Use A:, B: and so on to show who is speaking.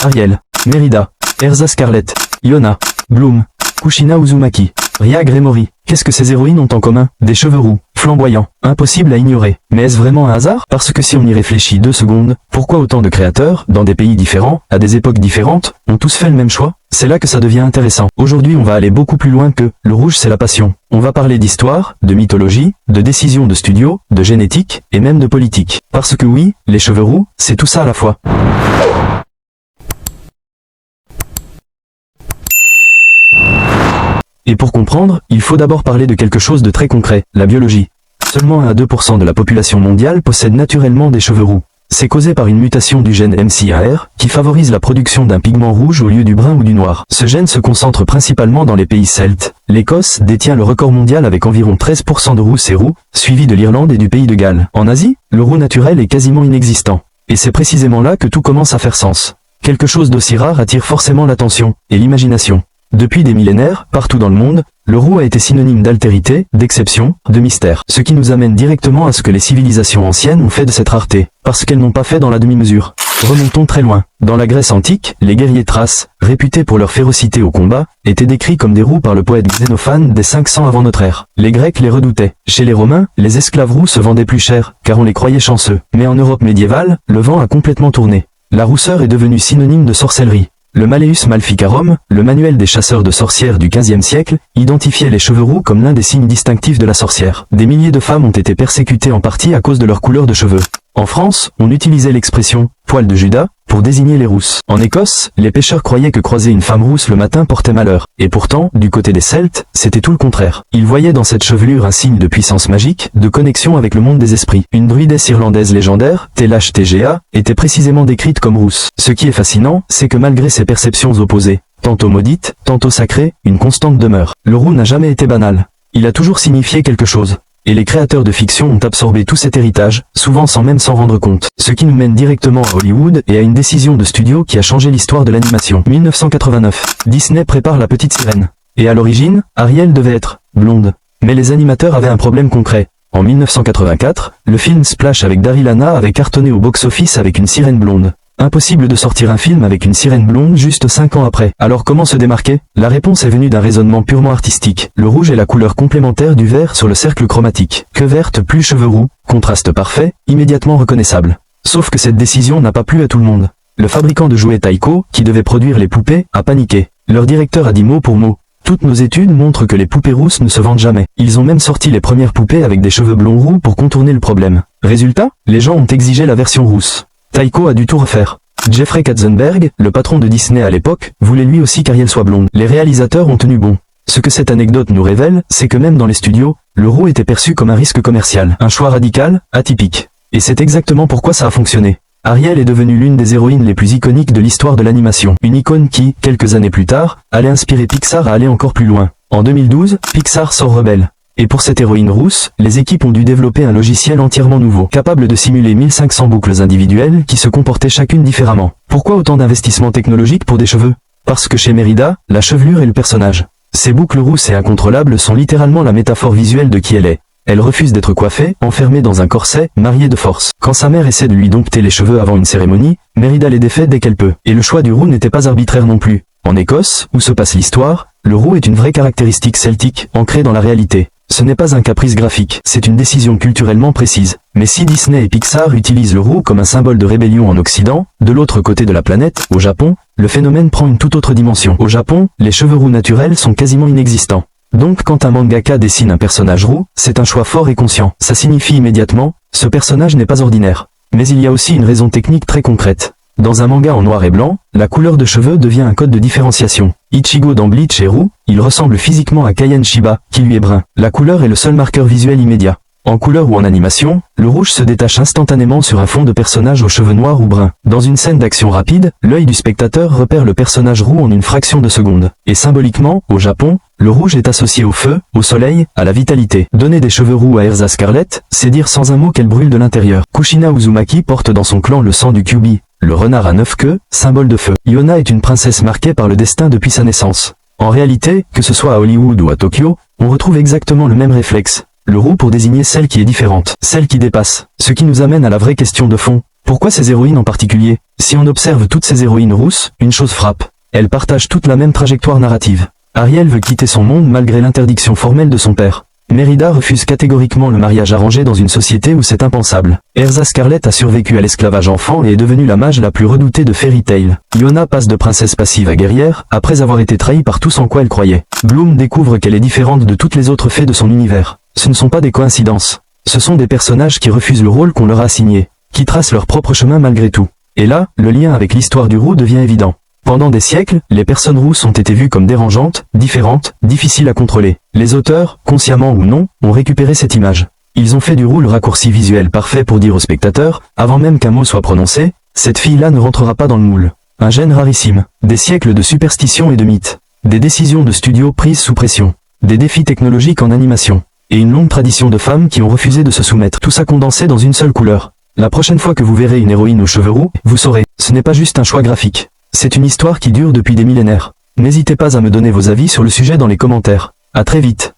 A: Ariel, Merida, Erza Scarlett, Yona, Bloom, Kushina Uzumaki, Ria Gremory. Qu'est-ce que ces héroïnes ont en commun? Des cheveux roux, flamboyants, impossible à ignorer. Mais est-ce vraiment un hasard? Parce que si on y réfléchit 2 secondes, pourquoi autant de créateurs, dans des pays différents, à des époques différentes, ont tous fait le même choix? C'est là que ça devient intéressant. Aujourd'hui on va aller beaucoup plus loin que « le rouge c'est la passion ». On va parler d'histoire, de mythologie, de décisions de studio, de génétique, et même de politique. Parce que oui, les cheveux roux, c'est tout ça à la fois. Et pour comprendre, il faut d'abord parler de quelque chose de très concret, la biologie. Seulement 1 à 2% de la population mondiale possède naturellement des cheveux roux. C'est causé par une mutation du gène MCAR, qui favorise la production d'un pigment rouge au lieu du brun ou du noir. Ce gène se concentre principalement dans les pays celtes. L'Écosse détient le record mondial avec environ 13% de rousses et roux, suivi de l'Irlande et du pays de Galles. En Asie, le roux naturel est quasiment inexistant. Et c'est précisément là que tout commence à faire sens. Quelque chose d'aussi rare attire forcément l'attention, et l'imagination. Depuis des millénaires, partout dans le monde, le roux a été synonyme d'altérité, d'exception, de mystère. Ce qui nous amène directement à ce que les civilisations anciennes ont fait de cette rareté, parce qu'elles n'ont pas fait dans la demi-mesure. Remontons très loin. Dans la Grèce antique, les guerriers thraces, réputés pour leur férocité au combat, étaient décrits comme des roux par le poète Xénophane dès 500 avant notre ère. Les Grecs les redoutaient. Chez les Romains, les esclaves roux se vendaient plus cher, car on les croyait chanceux. Mais en Europe médiévale, le vent a complètement tourné. La rousseur est devenue synonyme de sorcellerie. Le Malleus Maleficarum, le manuel des chasseurs de sorcières du XVe siècle, identifiait les cheveux roux comme l'un des signes distinctifs de la sorcière. Des milliers de femmes ont été persécutées en partie à cause de leur couleur de cheveux. En France, on utilisait l'expression « poil de Judas » pour désigner les rousses. En Écosse, les pêcheurs croyaient que croiser une femme rousse le matin portait malheur. Et pourtant, du côté des Celtes, c'était tout le contraire. Ils voyaient dans cette chevelure un signe de puissance magique, de connexion avec le monde des esprits. Une druidesse irlandaise légendaire, TLHTGA, était précisément décrite comme rousse. Ce qui est fascinant, c'est que malgré ces perceptions opposées, tantôt maudites, tantôt sacrées, une constante demeure. Le roux n'a jamais été banal. Il a toujours signifié quelque chose. Et les créateurs de fiction ont absorbé tout cet héritage, souvent sans même s'en rendre compte. Ce qui nous mène directement à Hollywood et à une décision de studio qui a changé l'histoire de l'animation. 1989. Disney prépare La Petite Sirène. Et à l'origine, Ariel devait être blonde. Mais les animateurs avaient un problème concret. En 1984, le film Splash avec Daryl Hannah avait cartonné au box-office avec une sirène blonde. Impossible de sortir un film avec une sirène blonde juste 5 ans après. Alors comment se démarquer? La réponse est venue d'un raisonnement purement artistique. Le rouge est la couleur complémentaire du vert sur le cercle chromatique. Que verte plus cheveux roux, contraste parfait, immédiatement reconnaissable. Sauf que cette décision n'a pas plu à tout le monde. Le fabricant de jouets Taiko, qui devait produire les poupées, a paniqué. Leur directeur a dit mot pour mot: toutes nos études montrent que les poupées rousses ne se vendent jamais. Ils ont même sorti les premières poupées avec des cheveux blonds roux pour contourner le problème. Résultat, les gens ont exigé la version rousse. Taiko a dû tout refaire. Jeffrey Katzenberg, le patron de Disney à l'époque, voulait lui aussi qu'Ariel soit blonde. Les réalisateurs ont tenu bon. Ce que cette anecdote nous révèle, c'est que même dans les studios, le roux était perçu comme un risque commercial. Un choix radical, atypique. Et c'est exactement pourquoi ça a fonctionné. Ariel est devenue l'une des héroïnes les plus iconiques de l'histoire de l'animation. Une icône qui, quelques années plus tard, allait inspirer Pixar à aller encore plus loin. En 2012, Pixar sort Rebelle. Et pour cette héroïne rousse, les équipes ont dû développer un logiciel entièrement nouveau, capable de simuler 1500 boucles individuelles qui se comportaient chacune différemment. Pourquoi autant d'investissements technologiques pour des cheveux? Parce que chez Merida, la chevelure est le personnage. Ces boucles rousses et incontrôlables sont littéralement la métaphore visuelle de qui elle est. Elle refuse d'être coiffée, enfermée dans un corset, mariée de force. Quand sa mère essaie de lui dompter les cheveux avant une cérémonie, Merida les défait dès qu'elle peut. Et le choix du roux n'était pas arbitraire non plus. En Écosse, où se passe l'histoire, le roux est une vraie caractéristique celtique, ancrée dans la réalité. Ce n'est pas un caprice graphique, c'est une décision culturellement précise. Mais si Disney et Pixar utilisent le roux comme un symbole de rébellion en Occident, de l'autre côté de la planète, au Japon, le phénomène prend une toute autre dimension. Au Japon, les cheveux roux naturels sont quasiment inexistants. Donc quand un mangaka dessine un personnage roux, c'est un choix fort et conscient. Ça signifie immédiatement, ce personnage n'est pas ordinaire. Mais il y a aussi une raison technique très concrète. Dans un manga en noir et blanc, la couleur de cheveux devient un code de différenciation. Ichigo dans Bleach est roux, il ressemble physiquement à Kaien Shiba, qui lui est brun. La couleur est le seul marqueur visuel immédiat. En couleur ou en animation, le rouge se détache instantanément sur un fond de personnage aux cheveux noirs ou bruns. Dans une scène d'action rapide, l'œil du spectateur repère le personnage roux en une fraction de seconde. Et symboliquement, au Japon, le rouge est associé au feu, au soleil, à la vitalité. Donner des cheveux roux à Erza Scarlett, c'est dire sans un mot qu'elle brûle de l'intérieur. Kushina Uzumaki porte dans son clan le sang du Kyuubi, le renard à 9 queues, symbole de feu. Yona est une princesse marquée par le destin depuis sa naissance. En réalité, que ce soit à Hollywood ou à Tokyo, on retrouve exactement le même réflexe. Le roux pour désigner celle qui est différente, celle qui dépasse. Ce qui nous amène à la vraie question de fond. Pourquoi ces héroïnes en particulier? Si on observe toutes ces héroïnes rousses, une chose frappe. Elles partagent toutes la même trajectoire narrative. Ariel veut quitter son monde malgré l'interdiction formelle de son père. Mérida refuse catégoriquement le mariage arrangé dans une société où c'est impensable. Erza Scarlet a survécu à l'esclavage enfant et est devenue la mage la plus redoutée de Fairy Tail. Yona passe de princesse passive à guerrière, après avoir été trahie par tout ce en quoi elle croyait. Bloom découvre qu'elle est différente de toutes les autres fées de son univers. Ce ne sont pas des coïncidences. Ce sont des personnages qui refusent le rôle qu'on leur a assigné, qui tracent leur propre chemin malgré tout. Et là, le lien avec l'histoire du roux devient évident. Pendant des siècles, les personnes rousses ont été vues comme dérangeantes, différentes, difficiles à contrôler. Les auteurs, consciemment ou non, ont récupéré cette image. Ils ont fait du roux le raccourci visuel parfait pour dire au spectateur, avant même qu'un mot soit prononcé, cette fille-là ne rentrera pas dans le moule. Un gène rarissime, des siècles de superstitions et de mythes, des décisions de studio prises sous pression, des défis technologiques en animation, et une longue tradition de femmes qui ont refusé de se soumettre, tout ça condensé dans une seule couleur. La prochaine fois que vous verrez une héroïne aux cheveux roux, vous saurez, ce n'est pas juste un choix graphique. C'est une histoire qui dure depuis des millénaires. N'hésitez pas à me donner vos avis sur le sujet dans les commentaires. À très vite.